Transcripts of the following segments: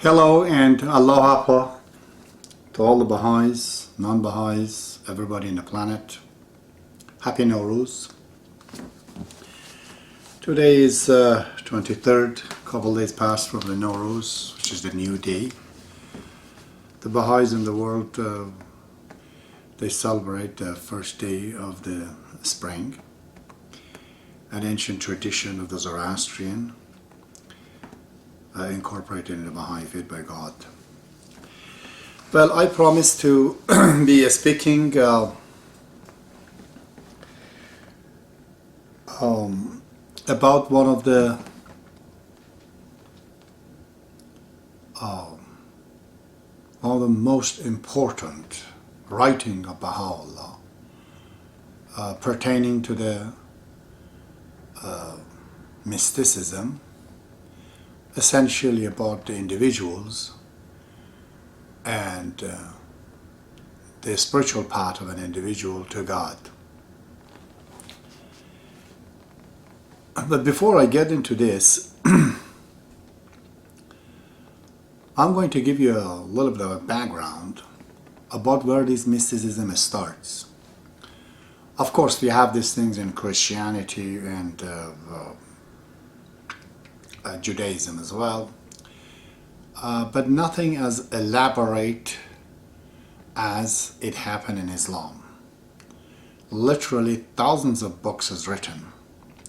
Hello and aloha to all the Baha'is, non-Baha'is, everybody in the planet. Happy Nowruz. Today is 23rd, a couple days past from the Nowruz, which is the new day. The Baha'is in the world, they celebrate the first day of the spring, an ancient tradition of the Zoroastrian, incorporated in the Baha'i faith by God. Well, I promised to be speaking about one of the most important writing of Baha'u'llah, pertaining to the mysticism, essentially about the individuals and the spiritual part of an individual to God. But before I get into this, I'm going to give you a little bit of a background about where this mysticism starts. Of course, we have these things in Christianity and Judaism as well, but nothing as elaborate as it happened in Islam. Literally thousands of books is written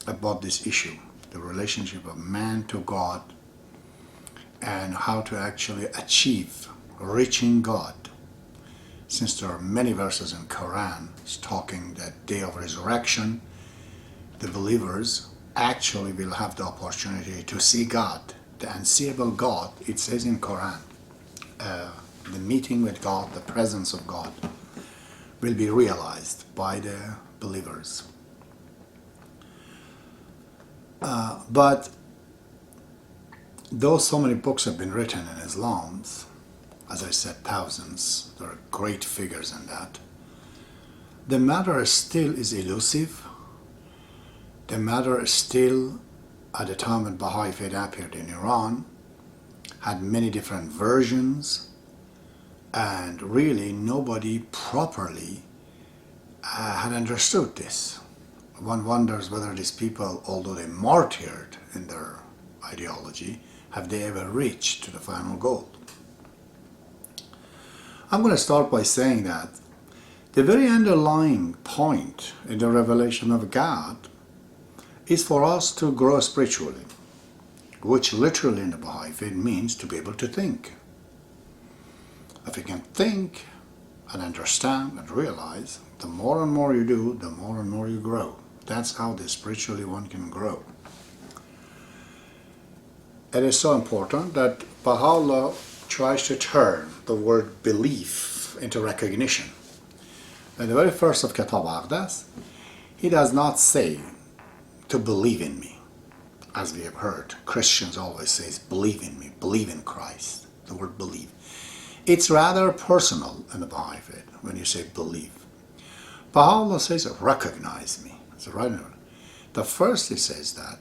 about this issue, the relationship of man to God and how to actually achieve reaching God, since there are many verses in Quran talking that day of resurrection the believers actually will have the opportunity to see God, the unseeable God. It says in Quran, the meeting with God, the presence of God will be realized by the believers. But though so many books have been written in Islam, as I said, thousands, there are great figures in that, the matter still is elusive. The matter still, at the time when Baha'i faith appeared in Iran, had many different versions, and really nobody properly had understood this. One wonders whether these people, although they martyred in their ideology, have they ever reached to the final goal? I'm going to start by saying that the very underlying point in the revelation of God is for us to grow spiritually, which literally in the Baha'i faith means to be able to think. If you can think and understand and realize, the more and more you do, the more and more you grow. That's how the spiritually one can grow. It is so important that Baha'u'llah tries to turn the word belief into recognition. In the very first of Kitab Aqdas, he does not say to believe in me. As we have heard, Christians always say, believe in me, believe in Christ. The word believe. It's rather personal in the Baha'i faith when you say believe. Baha'u'llah says, recognize me. It's right. The first he says that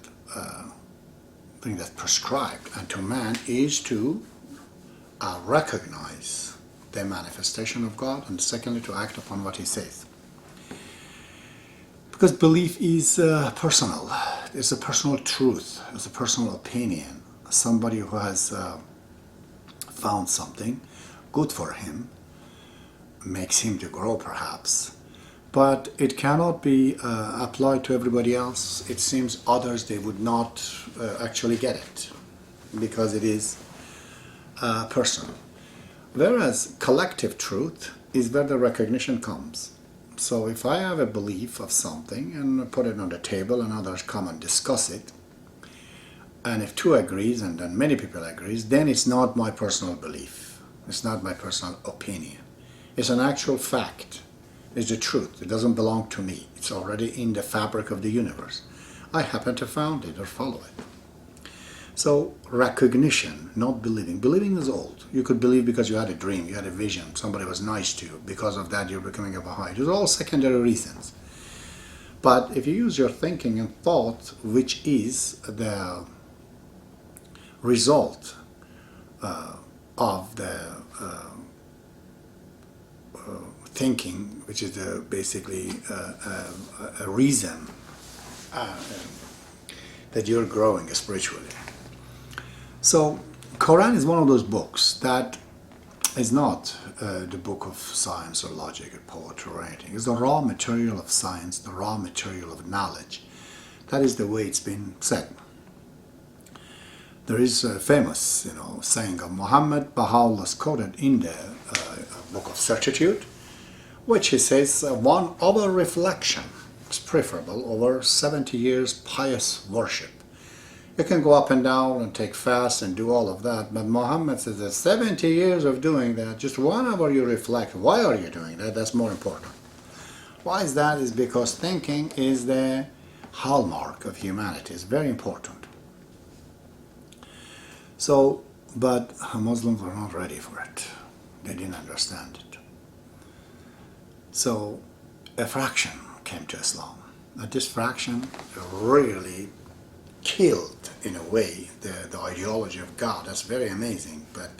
thing that's prescribed unto man is to recognize the manifestation of God, and secondly to act upon what he says. Because belief is personal. It's a personal truth. It's a personal opinion. Somebody who has found something good for him makes him to grow, perhaps. But it cannot be applied to everybody else. It seems others, they would not actually get it because it is personal. Whereas collective truth is where the recognition comes. So if I have a belief of something and put it on the table and others come and discuss it, and if two agrees and then many people agrees, then it's not my personal belief. It's not my personal opinion. It's an actual fact. It's the truth. It doesn't belong to me. It's already in the fabric of the universe. I happen to found it or follow it. So recognition, not believing. Believing is old. You could believe because you had a dream, you had a vision, somebody was nice to you. Because of that, you're becoming a Baha'i. Those are all secondary reasons. But if you use your thinking and thought, which is the result thinking, which is basically a reason that you're growing spiritually. So Quran is one of those books that is not the book of science or logic or poetry or anything. It's the raw material of science, the raw material of knowledge. That is the way it's been said. There is a famous, saying of Muhammad, Baha'u'llah quoted in the Book of Certitude, which he says, one over reflection is preferable over 70 years pious worship. You can go up and down and take fast and do all of that, but Muhammad says that 70 years of doing that, just 1 hour you reflect, why are you doing that? That's more important. Why is that? Is because thinking is the hallmark of humanity. It's very important. So, but Muslims were not ready for it. They didn't understand it. So, a fraction came to Islam. And this fraction really killed, in a way, the ideology of God. That's very amazing, but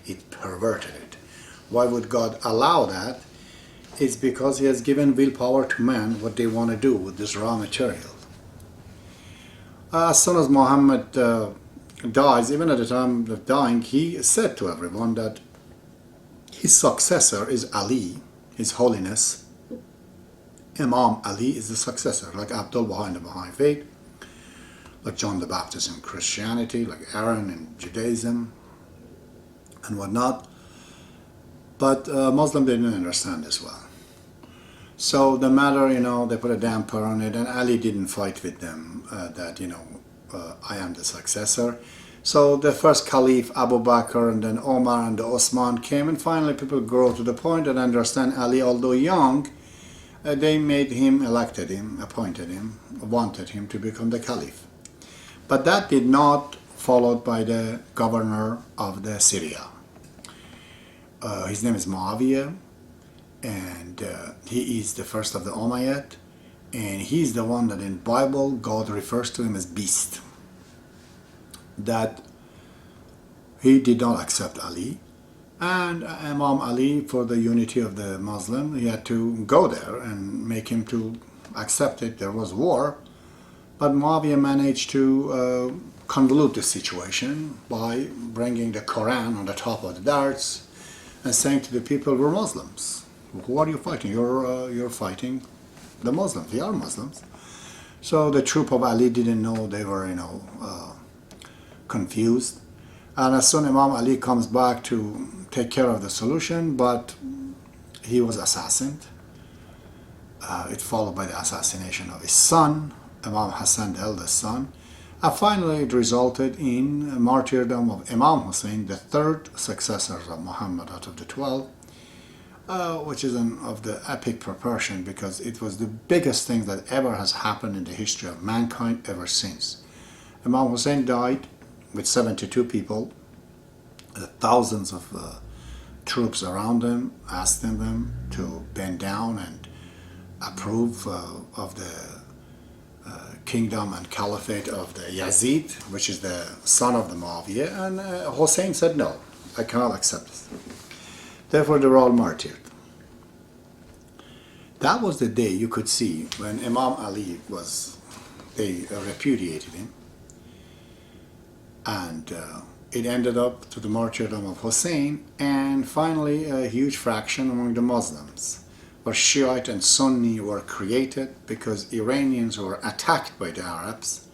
it perverted it. Why would God allow that? It's because He has given willpower to man what they want to do with this raw material. As soon as Muhammad dies, even at the time of dying, he said to everyone that his successor is Ali, His Holiness. Imam Ali is the successor, like Abdullah in the Baha'i faith, like John the Baptist in Christianity, like Aaron in Judaism, and whatnot. But Muslims didn't understand this well. So the matter, they put a damper on it, and Ali didn't fight with them that, I am the successor. So the first Caliph, Abu Bakr, and then Omar and Osman came, and finally people grow to the point and understand Ali, although young, they made him, elected him, appointed him, wanted him to become the Caliph. But that did not followed by the governor of the Syria. His name is Muawiyah, and he is the first of the Umayyad, and he's the one that in Bible God refers to him as beast. That he did not accept Ali, and Imam Ali, for the unity of the Muslim, he had to go there and make him to accept it. There was war, but Muawiyah managed to convolute the situation by bringing the Quran on the top of the darts and saying to the people, we're Muslims. Who are you fighting? You're fighting the Muslims. They are Muslims. So the troop of Ali didn't know. They were, confused. And as soon as Imam Ali comes back to take care of the solution, but he was assassinated. It followed by the assassination of his son, Imam Hassan, the eldest son. And finally, it resulted in martyrdom of Imam Hussein, the third successor of Muhammad out of the 12, which is of the epic proportion, because it was the biggest thing that ever has happened in the history of mankind ever since. Imam Hussein died with 72 people, thousands of troops around him, asking them to bend down and approve of the kingdom and caliphate of the Yazid, which is the son of the Muawiyah, and Hussein said, no, I cannot accept this. Therefore, they were all martyred. That was the day you could see when Imam Ali they repudiated him, and it ended up to the martyrdom of Hussein, and finally a huge fraction among the Muslims, where Shiite and Sunni were created because Iranians were attacked by the Arabs,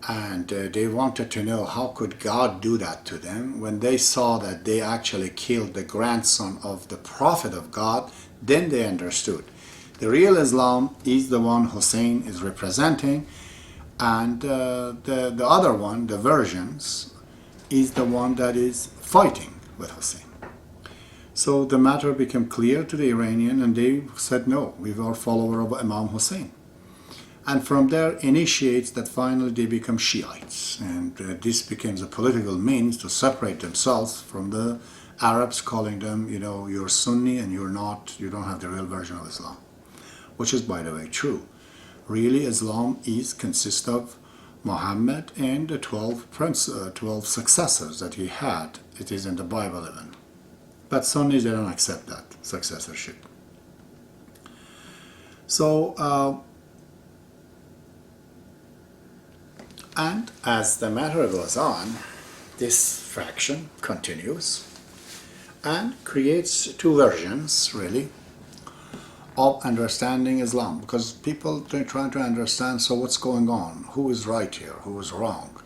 and they wanted to know how could God do that to them. When they saw that they actually killed the grandson of the Prophet of God, then they understood. The real Islam is the one Hussein is representing, and the other one, the versions, is the one that is fighting with Hussein. So the matter became clear to the Iranian, and they said, no, we are follower of Imam Hussein. And from there initiates that finally they become Shiites. And this becomes a political means to separate themselves from the Arabs, calling them, you're Sunni and you don't have the real version of Islam. Which is, by the way, true. Really, Islam consists of Muhammad and the 12 successors that he had. It is in the Bible even. But Sunnis, they don't accept that successorship. So, and as the matter goes on, this faction continues and creates two versions, really, of understanding Islam, because people are trying to understand, so what's going on? Who is right here? Who is wrong?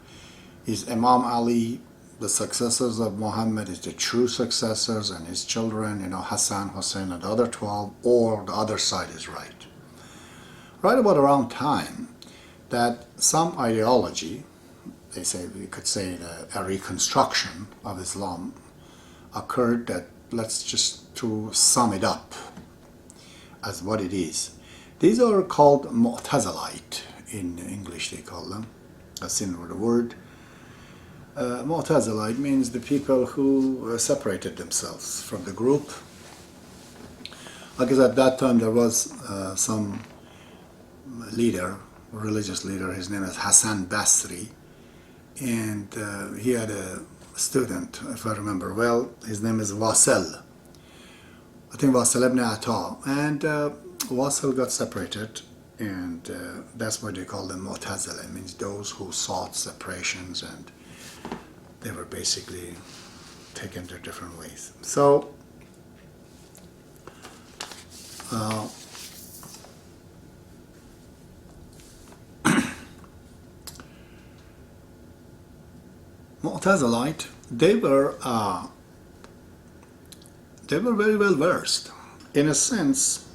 Is Imam Ali the successors of Muhammad, is the true successors, and his children, Hassan, Hussein, and the other 12, or the other side is right? Right about around time that some ideology, they say, we could say a reconstruction of Islam occurred, that let's just to sum it up as what it is. These are called Mu'tazilite. In English they call them. A similar word. Mu'tazilite means the people who separated themselves from the group. Because at that time there was some leader, religious leader, his name is Hassan Basri, and he had a student, if I remember well, his name is Wasil. I think Wasil ibn Ata, and Wasil got separated, and that's why they call them Mu'tazila. It means those who sought separations, and they were basically taken their different ways. So Mu'tazilite, they were very well versed. In a sense,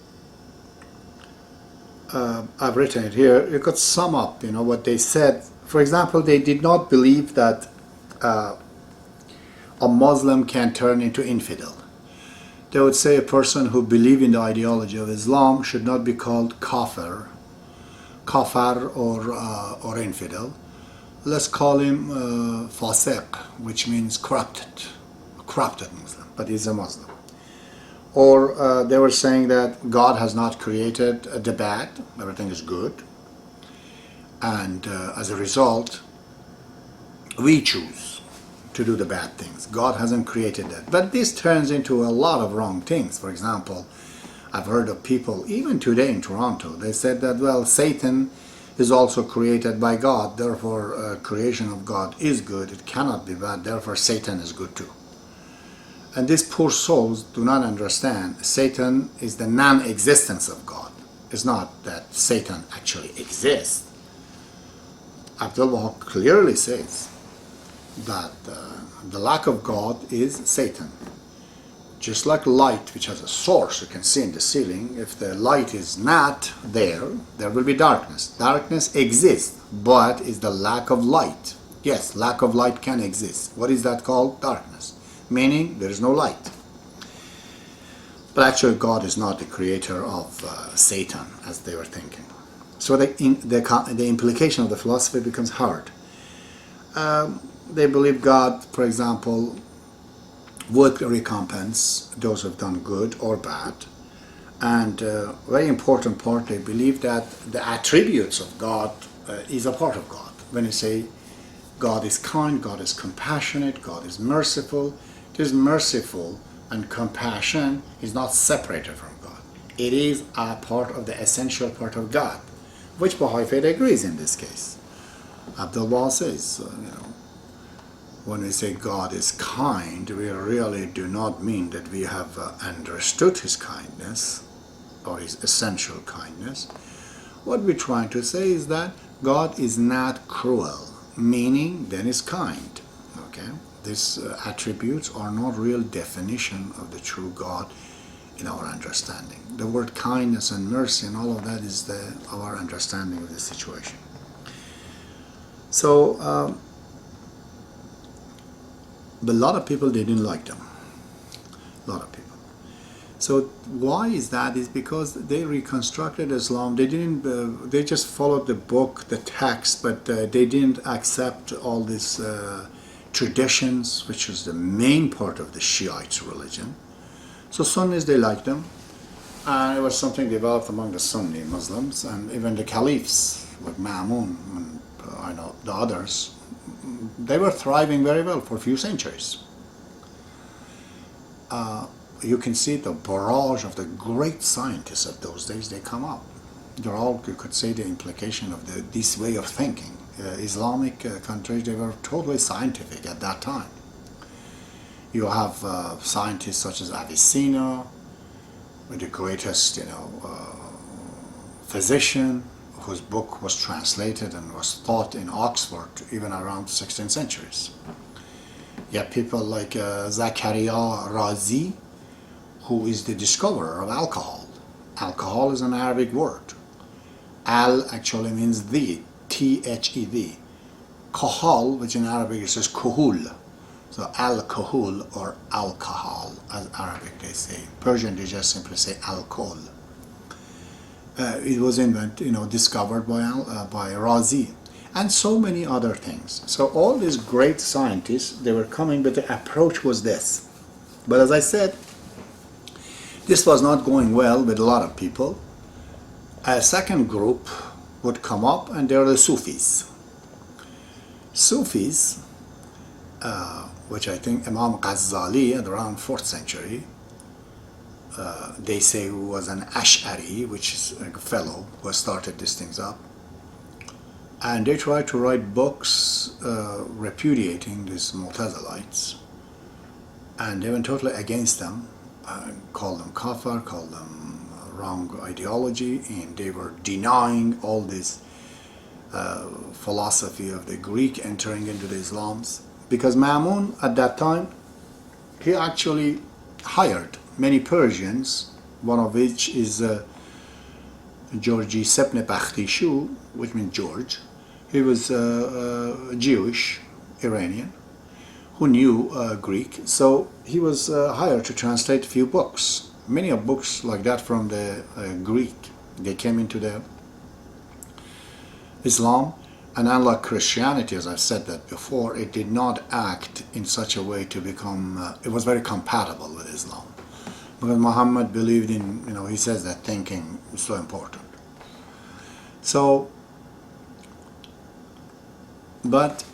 I've written it here, you could sum up, what they said. For example, they did not believe that a Muslim can turn into infidel. They would say a person who believes in the ideology of Islam should not be called kafir or infidel. Let's call him fasiq, which means corrupted Muslim, but he's a Muslim. Or they were saying that God has not created the bad, everything is good, and as a result we choose to do the bad things. God hasn't created that. But this turns into a lot of wrong things. For example, I've heard of people, even today in Toronto, they said that, well, Satan is also created by God, therefore creation of God is good, it cannot be bad, therefore Satan is good too. And these poor souls do not understand Satan is the non-existence of God. It's not that Satan actually exists. Abdullah clearly says that the lack of God is Satan. Just like light, which has a source you can see in the ceiling, if the light is not there, there will be darkness. Darkness exists, but is the lack of light. Yes, lack of light can exist. What is that called? Darkness. Meaning there is no light. But actually God is not the creator of Satan, as they were thinking. So the implication of the philosophy becomes hard. They believe God, for example, would recompense those who have done good or bad. And very important part, they believe that the attributes of God is a part of God. When you say God is kind, God is compassionate, God is merciful, it is merciful and compassion is not separated from God. It is a part of the essential part of God, which Baha'i faith agrees in this case. Abdullah says, when we say God is kind, we really do not mean that we have understood His kindness or His essential kindness. What we're trying to say is that God is not cruel, meaning then is kind. Okay, these attributes are not real definition of the true God in our understanding. The word kindness and mercy and all of that is our understanding of the situation. So. But a lot of people, they didn't like them. A lot of people. So why is that? Is because they reconstructed Islam. They didn't. They just followed the book, the text, but they didn't accept all these traditions, which is the main part of the Shiite religion. So Sunnis, they liked them, and it was something developed among the Sunni Muslims, and even the caliphs, like Ma'mun and I know the others. They were thriving very well for a few centuries. You can see the barrage of the great scientists of those days, they come up. They're all, you could say, the implication of this way of thinking. Islamic countries, they were totally scientific at that time. You have scientists such as Avicenna, the greatest, physician, whose book was translated and was taught in Oxford even around the 16th centuries. You have people like Zakaria Razi, who is the discoverer of alcohol. Alcohol is an Arabic word. Al actually means the, T-H-E-D. Kahal, which in Arabic is just kuhul. So alcohol or alcohol, as Arabic they say. Persian they just simply say alcohol. It was discovered by Razi, and so many other things. So all these great scientists, they were coming, but the approach was this. But as I said, this was not going well with a lot of people. A second group would come up, and they're the Sufis. Sufis, which I think Imam Ghazali at around 4th century, they say was an Ash'ari, which is a fellow who started these things up. And they tried to write books repudiating these Mu'tazilites. And they went totally against them, called them kafir, called them wrong ideology, and they were denying all this philosophy of the Greek entering into the Islams. Because Ma'mun at that time, he actually hired many Persians, one of which is Georgi Sepne Bakhtishu, which means George. He was Jewish, Iranian, who knew Greek. So he was hired to translate a few books. Many of books like that from the Greek. They came into the Islam. And unlike Christianity, as I've said that before, it did not act in such a way to become, it was very compatible with Islam. Because Muhammad believed in, he says that thinking is so important. So, but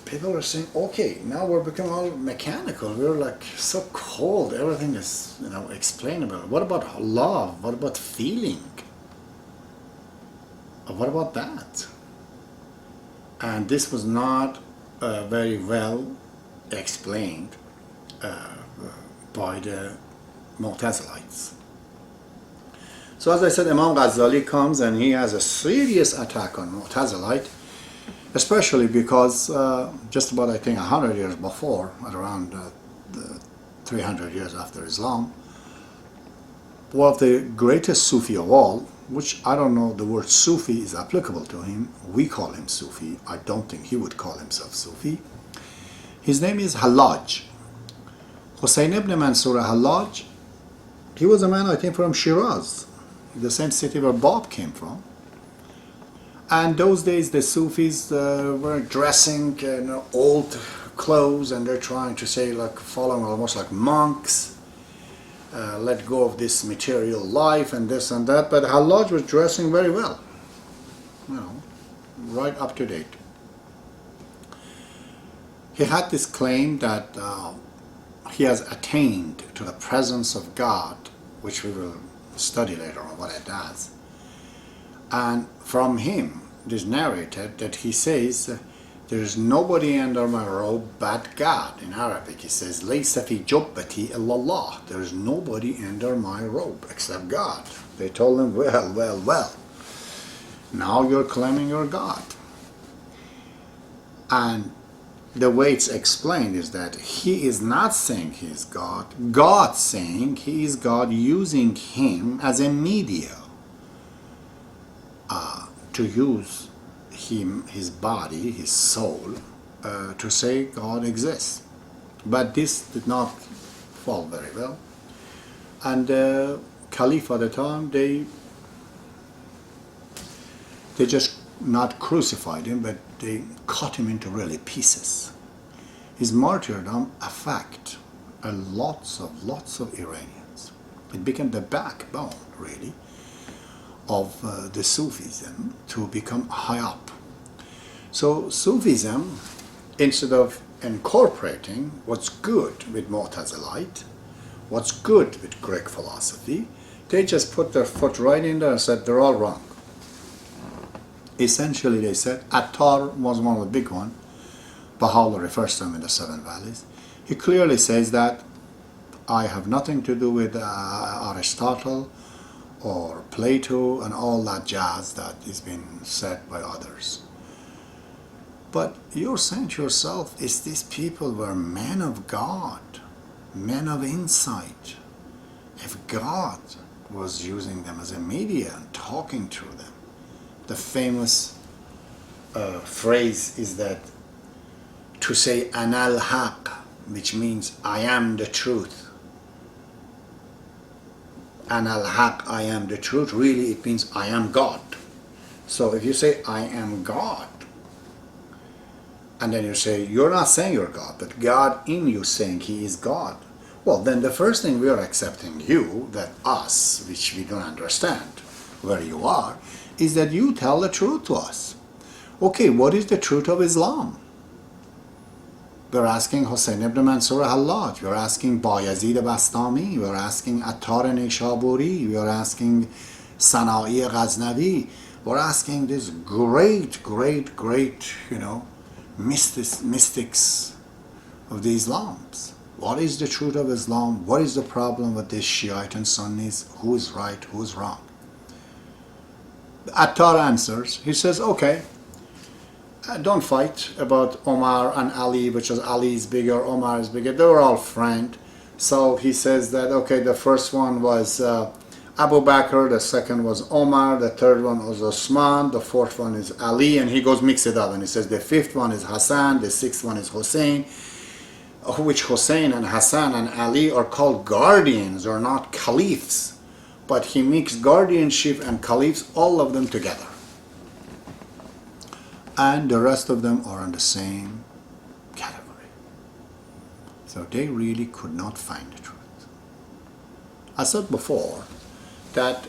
people are saying, okay, now we're becoming all mechanical. We're like so cold. Everything is, explainable. What about love? What about feeling? What about that? And this was not very well explained by the Mu'tazilites. So as I said, Imam Ghazali comes and he has a serious attack on Mu'tazilite, especially because just about, I think, 100 years before, at around 300 years after Islam, one of the greatest Sufi of all, which I don't know the word Sufi is applicable to him. We call him Sufi. I don't think he would call himself Sufi. His name is Hallaj. Hussein ibn Mansur Hallaj. He was a man, I think, from Shiraz, the same city where Bob came from. And those days the Sufis were dressing in old clothes, and they're trying to say, like, following almost like monks. Let go of this material life and this and that, but Hallaj was dressing very well, right up to date. He had this claim that he has attained to the presence of God, which we will study later on what it does. And from him, it is narrated that he says, there is nobody under my robe but God. In Arabic he says, Laysa fi jubbati illallah. There is nobody under my robe except God. They told him, well. Now you're claiming you're God. And the way it's explained is that he is not saying he is God. God saying he is God, using him as a media to use him, his body, his soul, to say God exists. But this did not fall very well. And the Caliph at the time, they just not crucified him, but they cut him into really pieces. His martyrdom affected lots of Iranians. It became the backbone, really, of the Sufism to become high up. So Sufism, instead of incorporating what's good with Mu'tazilite, what's good with Greek philosophy, They just put their foot right in there and said they're all wrong. Essentially, they said, Attar was one of the big ones. Baha'u'llah refers to him in the Seven Valleys. He clearly says that I have nothing to do with Aristotle or Plato and all that jazz that is being said by others. But you're saying to yourself, is these people were men of God, men of insight. If God was using them as a media and talking to them, the famous phrase is that to say Anal Haq, which means I am the truth. Anal Haq, I am the truth, really it means I am God. So if you say I am God, and then you say you're not saying you're God, but God in you saying He is God, well then the first thing we are accepting you, that us, which we don't understand where you are, is that you tell the truth to us. Okay, what is the truth of Islam? We're asking Hussein ibn Mansur al-Hallaj, we're asking Bayazid Bastami, we're asking Attar Nishaburi, we're asking Sana'i Ghaznavi, we're asking these great, mystics of the Islams. What is the truth of Islam? What is the problem with this Shiite and Sunnis? Who is right, who is wrong? Attar answers, he says, okay, don't fight about Omar and Ali, which is Ali is bigger, Omar is bigger. They were all friends. So he says that, okay, the first one was Abu Bakr, the second was Omar, the third one was Osman, the fourth one is Ali, and he goes mix it up. And he says the fifth one is Hassan, the sixth one is Hussein, which Hussein and Hassan and Ali are called guardians or not caliphs. But he mixed guardianship and caliphs, all of them together. And the rest of them are in the same category. So they really could not find the truth. I said before that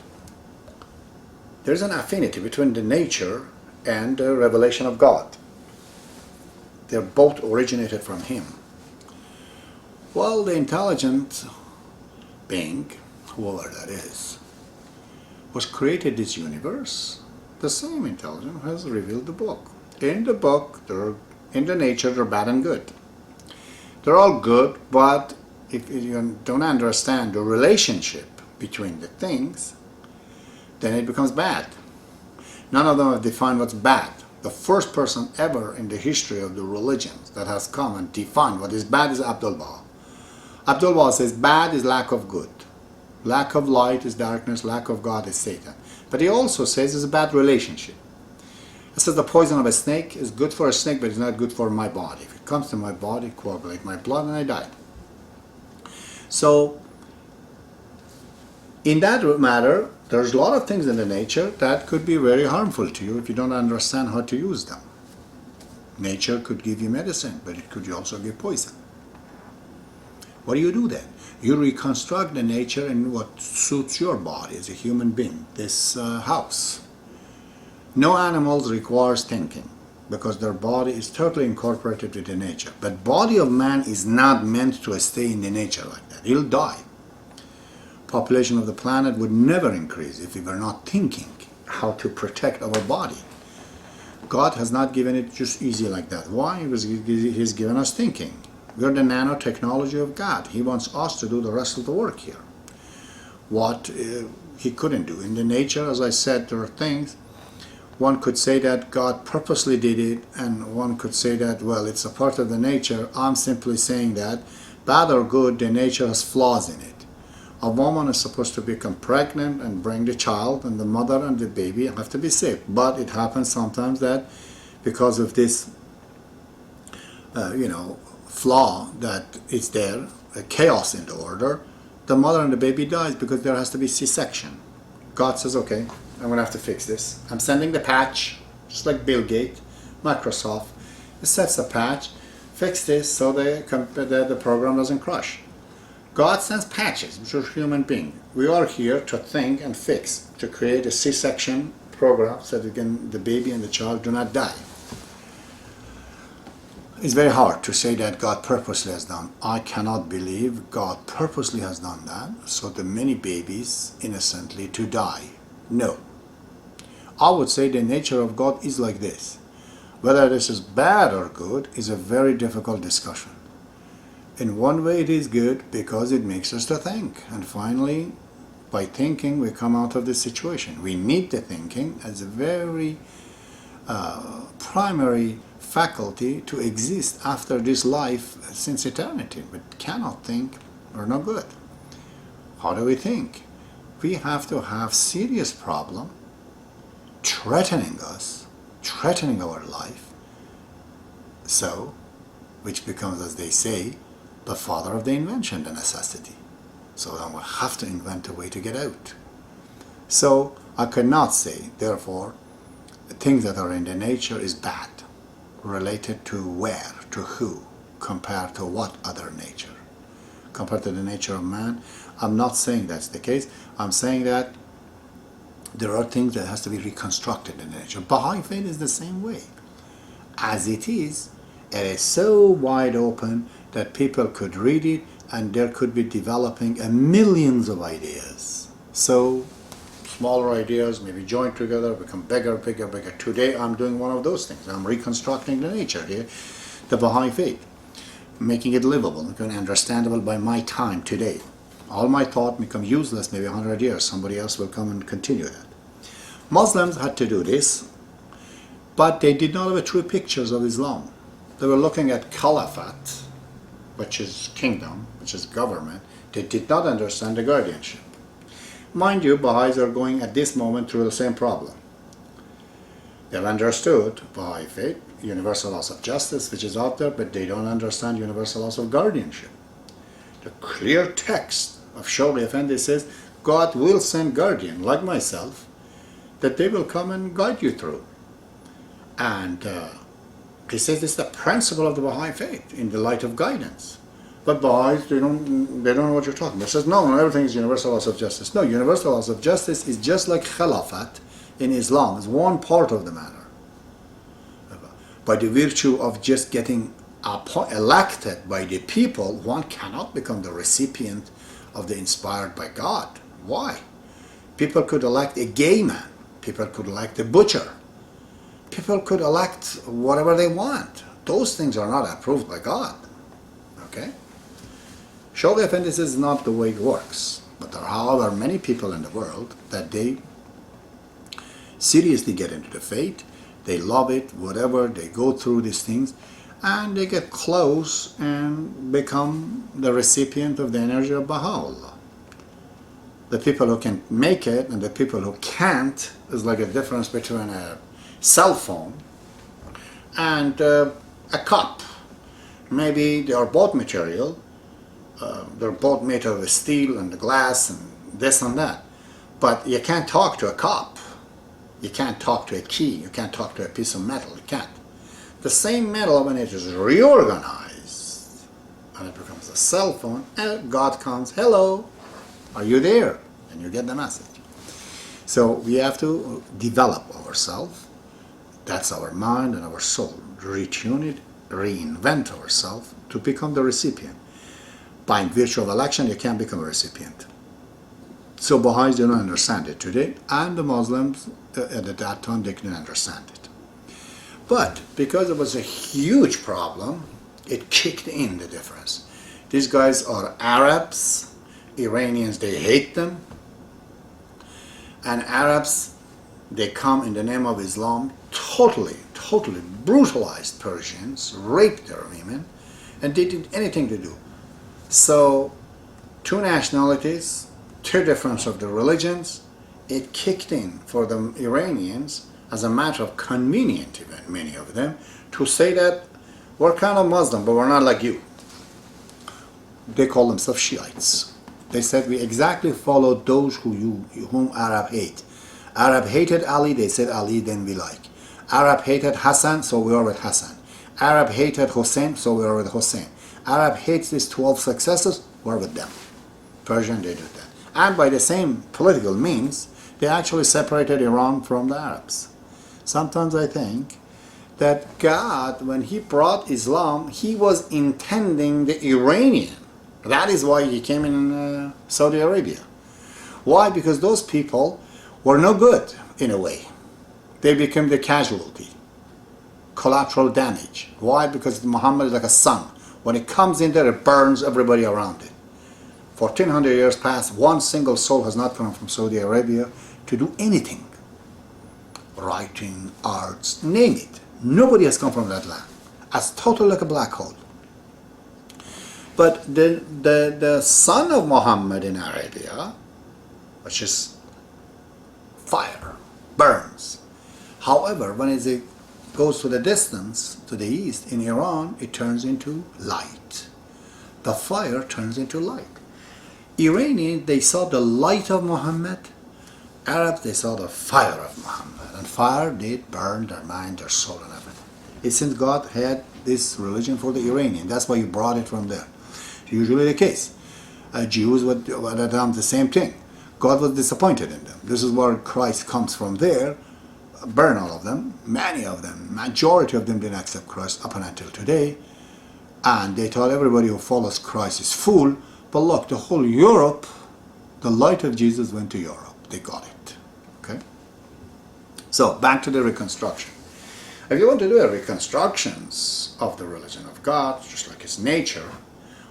there's an affinity between the nature and the revelation of God. They're both originated from Him. Well, the intelligent being, whoever that is, was created this universe. The same intelligence has revealed the book. In the book, in the nature, they're bad and good. They're all good, but if you don't understand the relationship between the things, then it becomes bad. None of them have defined what's bad. The first person ever in the history of the religions that has come and defined what is bad is Abdul-Baha. Abdul-Baha says bad is lack of good. Lack of light is darkness, lack of God is Satan. But he also says it's a bad relationship. It says the poison of a snake is good for a snake, but it's not good for my body. If it comes to my body, it coagulates my blood and I die. So, in that matter, there's a lot of things in the nature that could be very harmful to you if you don't understand how to use them. Nature could give you medicine, but it could also give poison. What do you do then? You reconstruct the nature in what suits your body as a human being, this house. No animals requires thinking because their body is totally incorporated with the nature. But body of man is not meant to stay in the nature like that. He'll die. Population of the planet would never increase if we were not thinking how to protect our body. God has not given it just easy like that. Why? Because He's given us thinking. We're the nanotechnology of God. He wants us to do the rest of the work here. What He couldn't do. In the nature, as I said, there are things. One could say that God purposely did it, and one could say that, well, it's a part of the nature. I'm simply saying that, bad or good, the nature has flaws in it. A woman is supposed to become pregnant and bring the child, and the mother and the baby have to be safe. But it happens sometimes that because of this, flaw that is there, a chaos in the order, the mother and the baby dies because there has to be C-section. God says, okay, I'm going to have to fix this. I'm sending the patch, just like Bill Gates, Microsoft. It sets the patch, fix this so the program doesn't crash. God sends patches, which are human beings. We are here to think and fix, to create a C-section program so that the baby and the child do not die. It's very hard to say that God purposely has done. I cannot believe God purposely has done that, so the many babies innocently to die. No. I would say the nature of God is like this. Whether this is bad or good is a very difficult discussion. In one way it is good because it makes us to think. And finally, by thinking, we come out of this situation. We need the thinking as a very primary faculty to exist after this life since eternity. But cannot think, we're no good. How do we think? We have to have serious problem threatening us, threatening our life, so, which becomes, as they say, the father of the invention, the necessity. So then we'll have to invent a way to get out. So I cannot say, therefore, things that are in the nature is bad, related to where, to who, compared to what other nature. Compared to the nature of man, I'm not saying that's the case. I'm saying that there are things that has to be reconstructed in nature. Baha'i faith is the same way. As it is so wide open that people could read it and there could be developing millions of ideas. So smaller ideas maybe joined together, become bigger, bigger, bigger. Today I'm doing one of those things. I'm reconstructing the nature here, the Baha'i faith, making it livable and understandable by my time today. All my thought become useless maybe 100 years. Somebody else will come and continue that. Muslims had to do this, but they did not have a true pictures of Islam. They were looking at caliphate, which is kingdom, which is government. They did not understand the guardianship. Mind you, Baha'is are going at this moment through the same problem. They've understood Baha'i faith, universal laws of justice, which is out there, but they don't understand universal laws of guardianship. The clear text of Shoghi Effendi says, God will send guardian, like myself, that they will come and guide you through. And he says it's the principle of the Baha'i faith in the light of guidance. But Baha'is, they don't know what you're talking about. He says, no, everything is universal laws of justice. No, universal laws of justice is just like Khilafat in Islam. It's one part of the matter. By the virtue of just getting elected by the people, one cannot become the recipient of the inspired by God. Why? People could elect a gay man. People could elect a butcher. People could elect whatever they want. Those things are not approved by God. Okay? Shoghi Effendi says is not the way it works. But there are, however, many people in the world that they seriously get into the faith. They love it, whatever. They go through these things. And they get close and become the recipient of the energy of Baha'u'llah. The people who can make it and the people who can't is like a difference between a cell phone and a cup. Maybe they are both material, they're both made of steel and glass and this and that, but you can't talk to a cup, you can't talk to a key, you can't talk to a piece of metal, you can't. The same metal, when it is reorganized and it becomes a cell phone, and God comes, hello, are you there? And you get the message. So we have to develop ourselves. That's our mind and our soul. Retune it, reinvent ourselves to become the recipient. By virtue of election, you can't become a recipient. So Baha'is do not understand it today, and the Muslims at that time, they didn't understand it. But because it was a huge problem, it kicked in the difference. These guys are Arabs, Iranians, they hate them, and Arabs, they come in the name of Islam, totally brutalized Persians, raped their women, and they did anything to do. So, two nationalities, two difference of the religions, it kicked in for the Iranians as a matter of convenient, even many of them, to say that we're kind of Muslim, but we're not like you. They call themselves Shiites. They said we exactly follow those whom Arab hate. Arab hated Ali, they said Ali, then we like. Arab hated Hassan, so we are with Hassan. Arab hated Hussein, so we are with Hussein. Arab hates these 12 successors, we're with them. Persian, they did that. And by the same political means, they actually separated Iran from the Arabs. Sometimes I think that God, when he brought Islam, he was intending the Iranian. That is why he came in Saudi Arabia. Why? Because those people were no good in a way. They became the casualty, collateral damage. Why? Because Muhammad is like a sun. When it comes in there, it burns everybody around it. 1400 years past, one single soul has not come from Saudi Arabia to do anything. Writing, arts, name it. Nobody has come from that land. As total like a black hole. But the son of Muhammad in Arabia, which is fire, burns. However, when it goes to the distance, to the east, in Iran, it turns into light. The fire turns into light. Iranians, they saw the light of Muhammad. Arabs, they saw the fire of Muhammad. And fire did burn their mind, their soul, and everything. It seems God had this religion for the Iranian. That's why he brought it from there. Usually the case. Jews would have done the same thing. God was disappointed in them. This is where Christ comes from there. Burn all of them. Many of them, majority of them didn't accept Christ up until today. And they thought everybody who follows Christ is fool. But look, the whole Europe, the light of Jesus went to Europe. They got it. Okay? So, back to the reconstruction. If you want to do a reconstructions of the religion of God, just like its nature,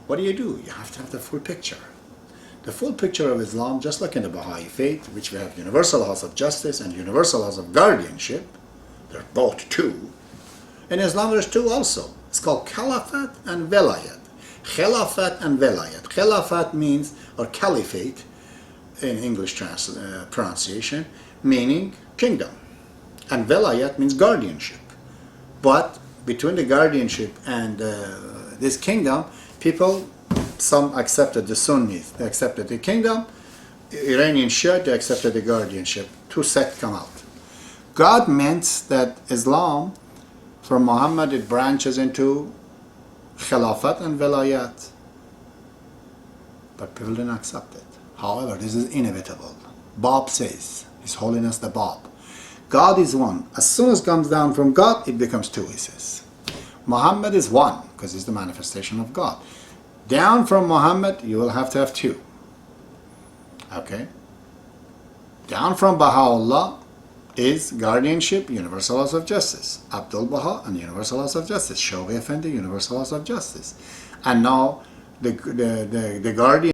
what do? You have to have the full picture. The full picture of Islam, just like in the Baha'i faith, which we have universal laws of justice and universal laws of guardianship, they're both two. In Islam there's two also. It's called Caliphate and Velayat. Khilafat and Velayat. Khilafat means, or caliphate, in English pronunciation, meaning kingdom. And Velayat means guardianship. But between the guardianship and this kingdom, people, some accepted the Sunnis, they accepted the kingdom. Iranian Shia, they accepted the guardianship. Two sects come out. God meant that Islam, from Muhammad, it branches into Khilafat and Velayat. But people didn't accept it. However, this is inevitable. Bab says, His Holiness the Bab, God is one. As soon as it comes down from God, it becomes two, he says. Muhammad is one, because he's the manifestation of God. Down from Muhammad, you will have to have two. Okay? Down from Baha'u'llah is guardianship, universal laws of justice. Abdul Baha and universal laws of justice. Shawqi Effendi, universal laws of justice. And now the guardian